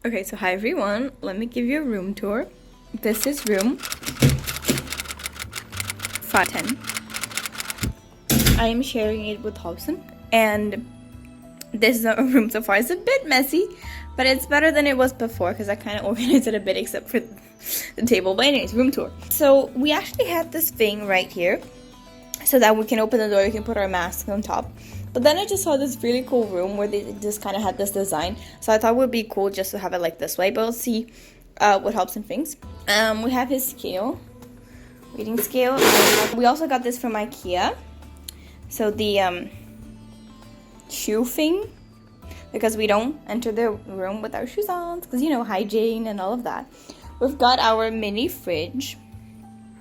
Okay, so hi everyone. Let me give you a room tour. This is room 510. I am sharing it with Hobson, and this room so far is a bit messy, but it's better than it was before because I kind of organized it a bit except for the table. But anyways, room tour. So we actually had this thing right here so that we can open the door, we can put our masks on top. But then I just saw this really cool room where they just kind of had this design. So I thought it would be cool just to have it like this way. But we'll see what Hobson thinks. We have his scale, reading scale. We also got this from IKEA. So the shoe thing, because we don't enter the room with our shoes on, because you know, hygiene and all of that. We've got our mini fridge.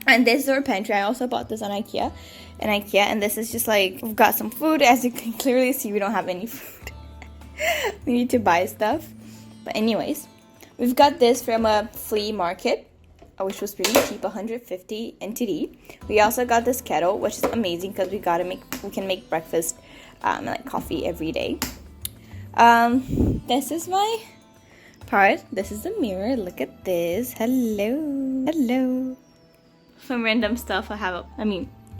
And this is our pantry. I also bought this on IKEA. And this is just like, we've got some food. As you can clearly see, we don't have any food. We need to buy stuff. But anyways, we've got this from a flea market, which was pretty cheap, 150 NTD. We also got this kettle, which is amazing because we can make breakfast, like coffee every day. This is my part. This is the mirror. Look at this. Hello. Some random stuff I have.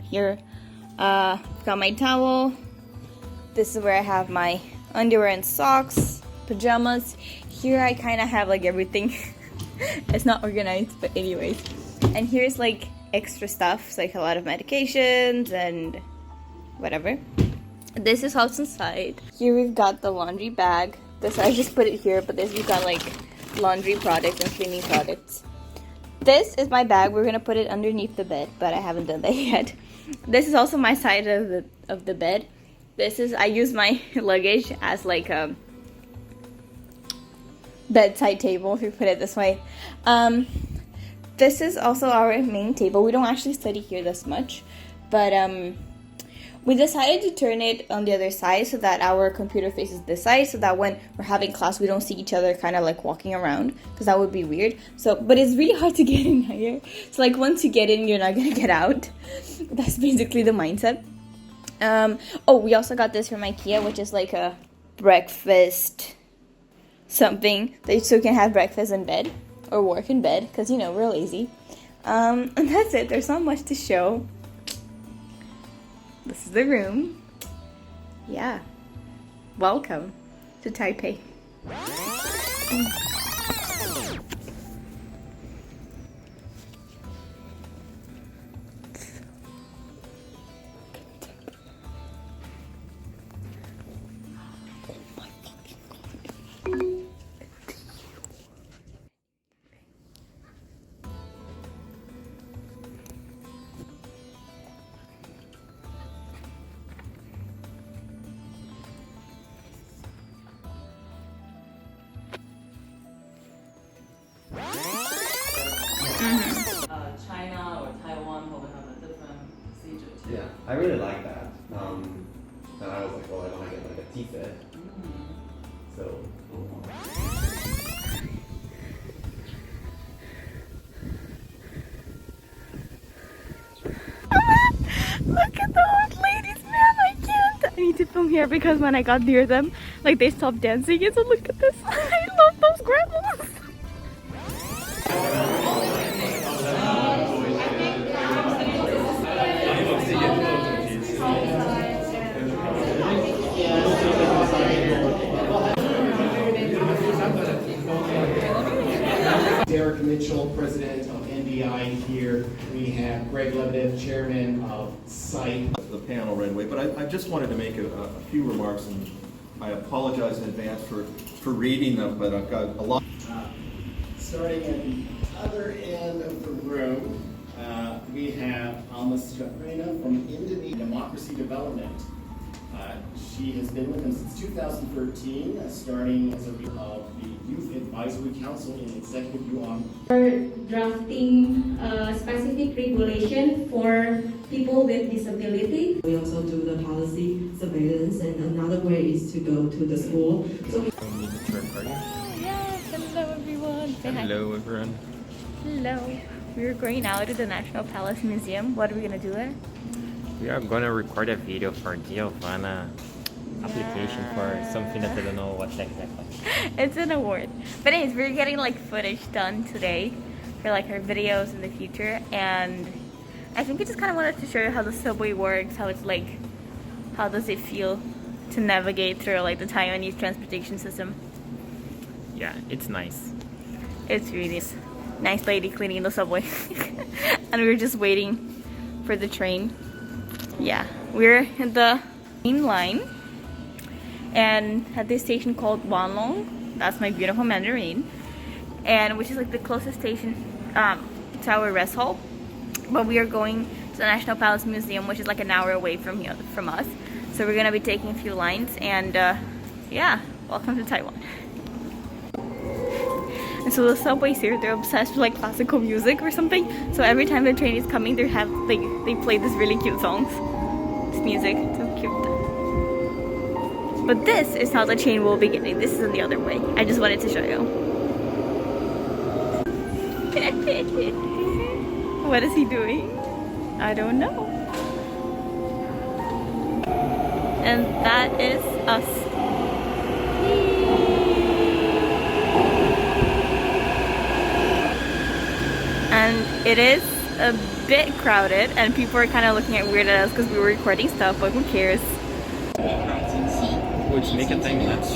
Here, got my towel. This is where I have my underwear and socks, pajamas. Here I kind of have like everything. It's not organized, but anyways. And here's like extra stuff, so like a lot of medications and whatever. This is Hobson's side. Here we've got the laundry bag. This I just put it here, but this we've got like laundry products and cleaning products. This is my bag. We're gonna put it underneath the bed, but I haven't done that yet. This is also my side of the bed. I use my luggage as like a bedside table, if you put it this way. This is also our main table. We don't actually study here this much, but we decided to turn it on the other side so that our computer faces this side, so that when we're having class, we don't see each other kind of like walking around, because that would be weird. So, but it's really hard to get in here. So like once you get in, you're not gonna get out. That's basically the mindset. Oh, we also got this from IKEA, which is like a breakfast something, so you can have breakfast in bed or work in bed, because you know, we're lazy. And that's it. There's not much to show. This is the room. Yeah. Welcome to Taipei. China or Taiwan probably have a different procedure too. Yeah, I really like that. And I was like, well, I want to get like a T-fit. So. Look at the old ladies, man. I can't. I need to film here because when I got near them, like they stopped dancing. And so look at this. I love those grandmas. Derek Mitchell, president of NDI here. We have Greg Lebedev, chairman of SITE. The panel right away, but I just wanted to make a few remarks, and I apologize in advance for reading them, but I've got a lot. Starting at the other end of the room, we have Almas Jabrena from Indonesia Democracy Development. She has been with them since 2013, starting as a member of the Youth Advisory Council in Executive Yuan. We're drafting a specific regulation for people with disability. We also do the policy surveillance, and another way is to go to the school. So we Yes, hello everyone. Say hi. Hello everyone. Hello. We're going now to the National Palace Museum. What are we gonna do there? We are gonna record a video for Giovanna. application for something that I don't know what exactly. It's an award. But anyways, we're getting like footage done today for like our videos in the future, and I think I just kind of wanted to show you how the subway works, how it's like, how does it feel to navigate through like the Taiwanese transportation system. Yeah, it's nice. It's really nice lady cleaning the subway. And we were just waiting for the train. Yeah, we're in the main line and at this station called Wanlong. That's my beautiful Mandarin, and which is like the closest station to our rest hall. But we are going to the National Palace Museum, which is like an hour away from here, from us. So we're gonna be taking a few lines, and yeah, welcome to Taiwan. And so the subways here, they're obsessed with like classical music or something. So every time the train is coming, they play this really cute songs. This music, so cute. But this is how the train will be getting. This is in the other way. I just wanted to show you. What is he doing? I don't know. And that is us. And it is a bit crowded, and people are kind of looking at weird at us because we were recording stuff, but who cares? Which make a thing that's...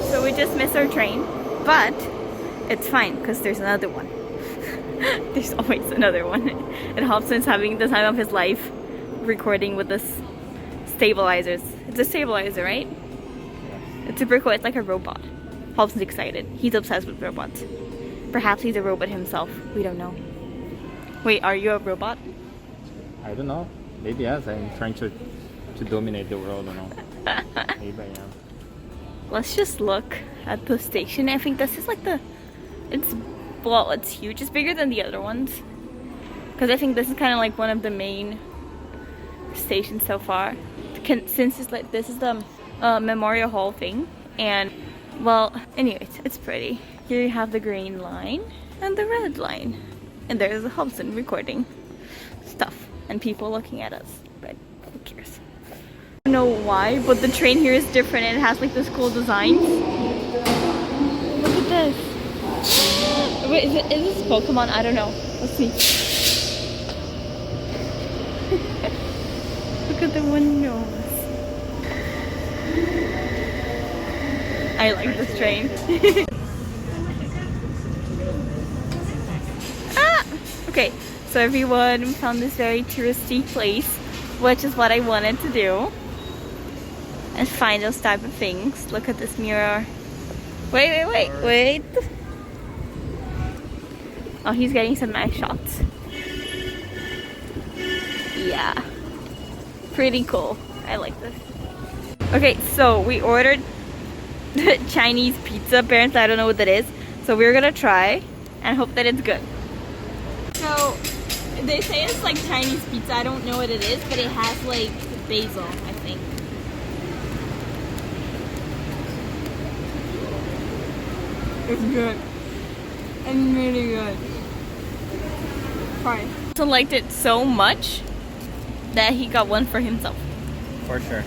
So we just missed our train, but it's fine because there's another one. There's always another one. And Hobson's having the time of his life recording with this stabilizers. It's a stabilizer, right? It's super cool. It's like a robot. Hobson's excited. He's obsessed with robots. Perhaps he's a robot himself. We don't know. Wait, are you a robot? I don't know. Maybe yes. I'm trying to dominate the world. I don't know. Maybe I am. Let's just look at the station. I think this is like the... Well, it's huge. It's bigger than the other ones. Because I think this is kind of like one of the main stations so far. Since it's like, this is the Memorial Hall thing. And, well, anyways, it's pretty. Here you have the green line and the red line. And there's a Hobson recording stuff. And people looking at us. But who cares? I don't know why, but the train here is different. It has like this cool design. Look at this. Wait, is this Pokemon? I don't know. Let's see. Look at the windows. I like this train. Ah! Okay, so everyone, we found this very touristy place, which is what I wanted to do. And find those type of things. Look at this mirror. Wait. Oh, he's getting some nice shots. Yeah. Pretty cool. I like this. Okay, so we ordered Chinese pizza. Apparently, I don't know what that is. So we're gonna try and hope that it's good. So, they say it's like Chinese pizza. I don't know what it is, but it has like basil, I think. It's good. It's really good. Fine. He liked it so much that he got one for himself. For sure.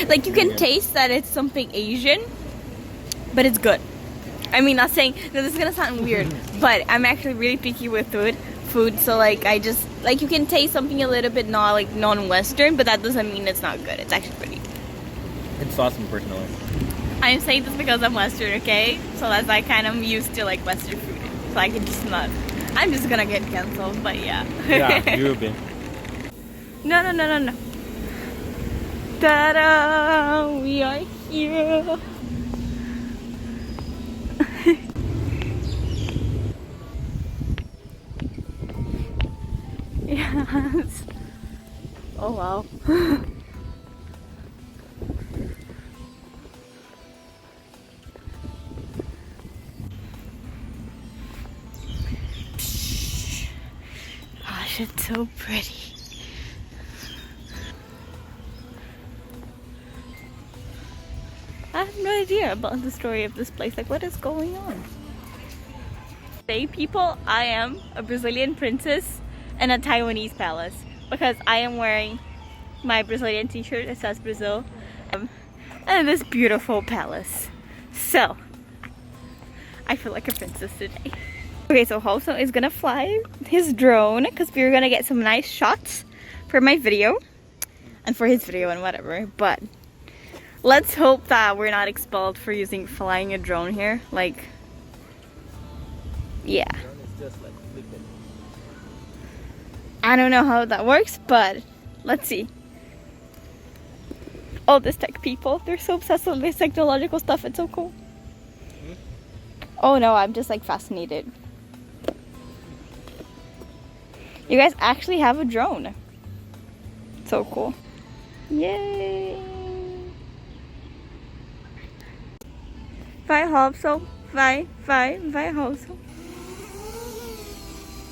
Like you can taste that it's something Asian, but it's good. I mean, not saying no, this is gonna sound weird, but I'm actually really picky with food. So like I just like you can taste something a little bit not like non-Western, but that doesn't mean it's not good. It's actually pretty good. It's awesome, personally. I'm saying this because I'm Western, okay? So that's like kind of used to like Western food. So I can just not. I'm just gonna get cancelled, but yeah. Yeah, you will be. No. Ta-da! We are here. Yes. Oh wow. Gosh, it's so pretty. I have no idea about the story of this place. Like, what is going on? Hey people, I am a Brazilian princess in a Taiwanese palace. because I am wearing my Brazilian t-shirt. It says Brazil. And this beautiful palace. So, I feel like a princess today. Okay, so Hoso is gonna fly his drone because we're gonna get some nice shots for my video and for his video and whatever. But let's hope that we're not expelled for flying a drone here. Like, yeah. I don't know how that works, but let's see. All these tech people, they're so obsessed with this technological stuff. It's so cool. Oh no, I'm just like fascinated. You guys actually have a drone. So cool. Yay! Vai Hoso, vai Hoso.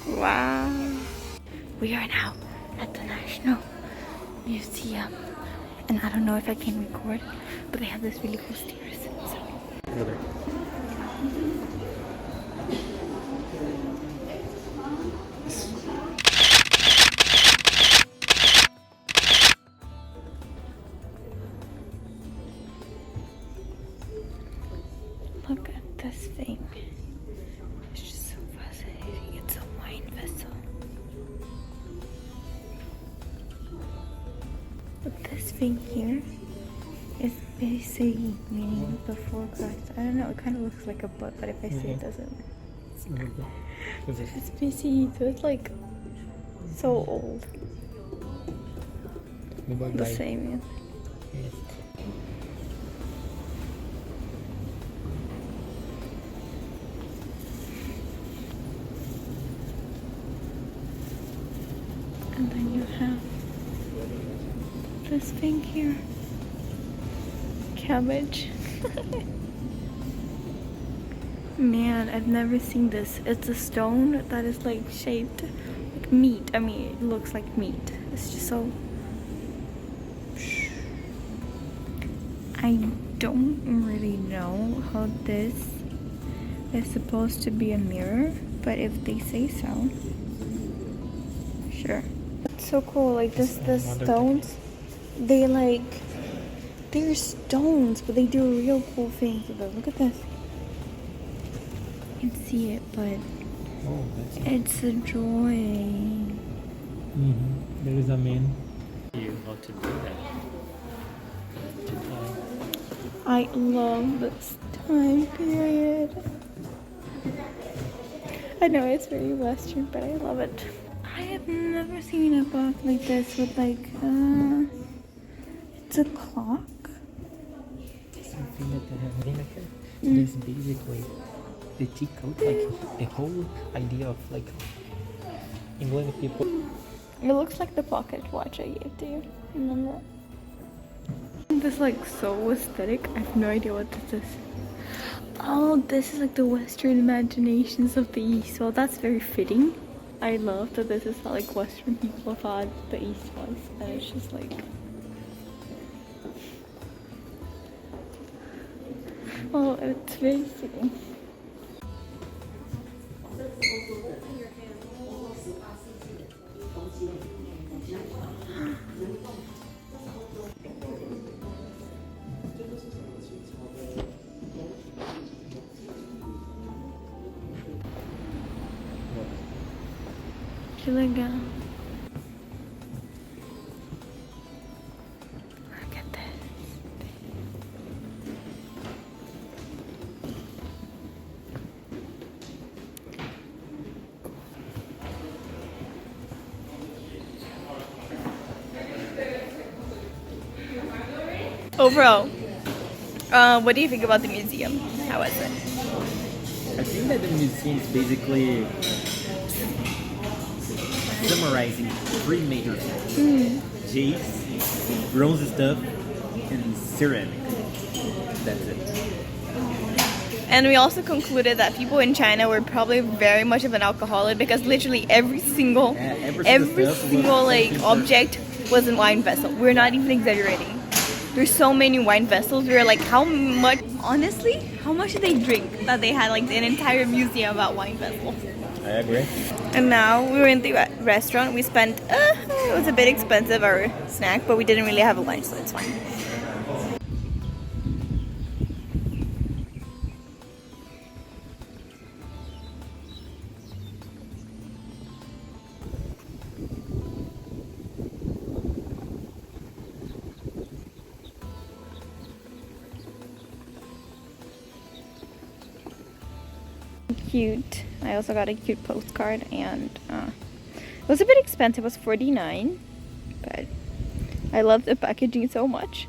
Wow. We are now at the National Museum. And I don't know if I can record, but they have this really cool stairs. So. Look at this thing. It's just so fascinating. It's a wine vessel. But this thing here is basically meaning before Christ. I don't know, it kind of looks like a book, but if I say it doesn't. It's basically, so it's like so old. The same, yeah. And then you have this thing here. Cabbage. Man, I've never seen this. It's a stone that is like shaped like meat. I mean, it looks like meat. It's just so... I don't really know how this is supposed to be a mirror, but if they say so, sure. It's so cool. Like the stones, they're stones, but they do real cool things with them. Look at this. You can see it, but it's a drawing. There is a man. You how to do that. I love this time period. I know it's very Western, but I love it. I have never seen a book like this with like, it's a clock. Something that they have written here. It's basically the decode, like the whole idea of like England people. It looks like the pocket watch I gave to you. Remember? This like so aesthetic. I have no idea what this is. Oh, this is like the Western imaginations of the East. Well, that's very fitting. I love that this is how like Western people thought the East was, and it's just like, oh, it's very fitting. Que legal. Look at this. Overall, what do you think about the museum? How was it? I think that the museum is basically summarizing three major things. Jades, bronze stuff, and ceramic. That's it. And we also concluded that people in China were probably very much of an alcoholic because literally every single like object was a wine vessel. We're not even exaggerating. There's so many wine vessels. We were like, how much, honestly, how much did they drink that they had like an entire museum about wine vessels? I agree. And now we're in the restaurant. We spent, it was a bit expensive, our snack, but we didn't really have a lunch, so it's fine. Cute. I also got a cute postcard, and it was a bit expensive. It was $49, but I love the packaging so much.